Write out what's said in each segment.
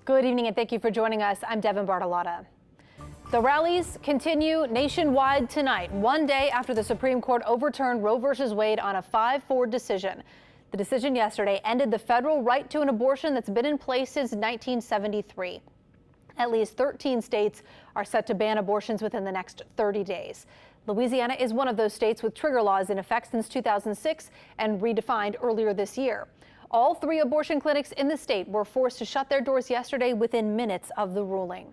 Good evening and thank you for joining us. I'm Devin Bartolotta. The rallies continue nationwide tonight, one day after the Supreme Court overturned Roe v. Wade on a 5-4 decision. The decision yesterday ended the federal right to an abortion that's been in place since 1973. At least 13 states are set to ban abortions within the next 30 days. Louisiana is one of those states with trigger laws in effect since 2006 and redefined earlier this year. All 3 abortion clinics in the state were forced to shut their doors yesterday within minutes of the ruling.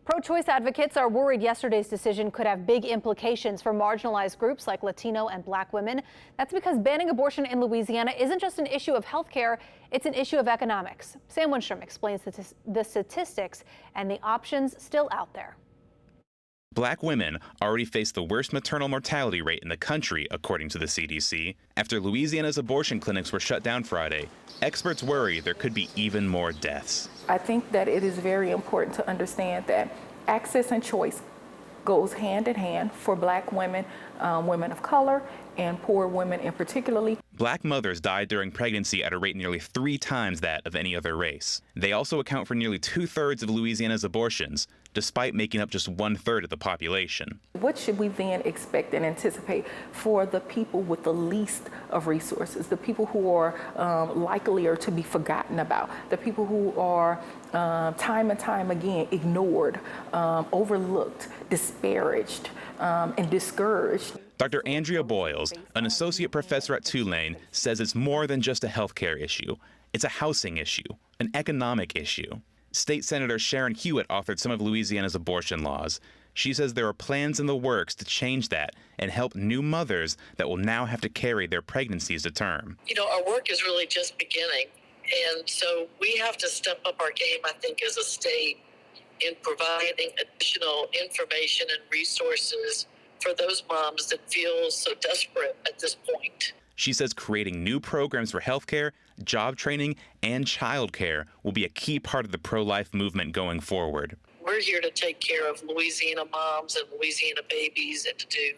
Pro-choice advocates are worried yesterday's decision could have big implications for marginalized groups like Latino and Black women. That's because banning abortion in Louisiana isn't just an issue of health care, it's an issue of economics. Sam Winstrom explains the statistics and the options still out there. Black women already face the worst maternal mortality rate in the country, according to the CDC. After Louisiana's abortion clinics were shut down Friday, experts worry there could be even more deaths. I think that it is very important to understand that access and choice goes hand in hand for Black women, women of color, and poor women in particularly. Black mothers died during pregnancy at a rate nearly 3 times that of any other race. They also account for nearly 2/3 of Louisiana's abortions, despite making up just 1/3 of the population. What should we then expect and anticipate for the people with the least of resources, the people who are likelier to be forgotten about, the people who are time and time again ignored, overlooked, disparaged, and discouraged? Dr. Andrea Boyles, an associate professor at Tulane, says it's more than just a healthcare issue. It's a housing issue, an economic issue. State Senator Sharon Hewitt authored some of Louisiana's abortion laws. She says there are plans in the works to change that and help new mothers that will now have to carry their pregnancies to term. You know, our work is really just beginning. And so we have to step up our game, I think, as a state in providing additional information and resources for those moms that feel so desperate at this point. She says creating new programs for healthcare, job training, and childcare will be a key part of the pro-life movement going forward. We're here to take care of Louisiana moms and Louisiana babies and to do,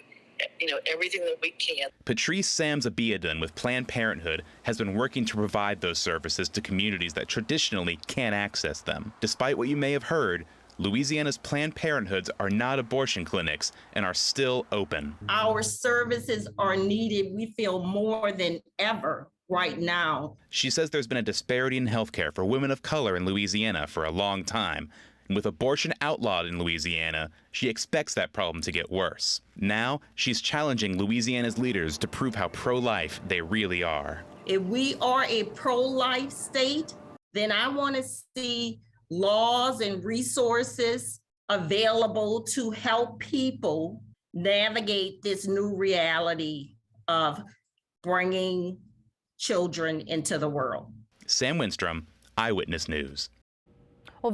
everything that we can. Patrice Sams Abiadun with Planned Parenthood has been working to provide those services to communities that traditionally can't access them. Despite what you may have heard, Louisiana's Planned Parenthoods are not abortion clinics and are still open. Our services are needed, we feel, more than ever right now. She says there's been a disparity in healthcare for women of color in Louisiana for a long time. And with abortion outlawed in Louisiana, she expects that problem to get worse. Now, she's challenging Louisiana's leaders to prove how pro-life they really are. If we are a pro-life state, then I want to see laws and resources available to help people navigate this new reality of bringing children into the world. Sam Winstrom, Eyewitness News. Well,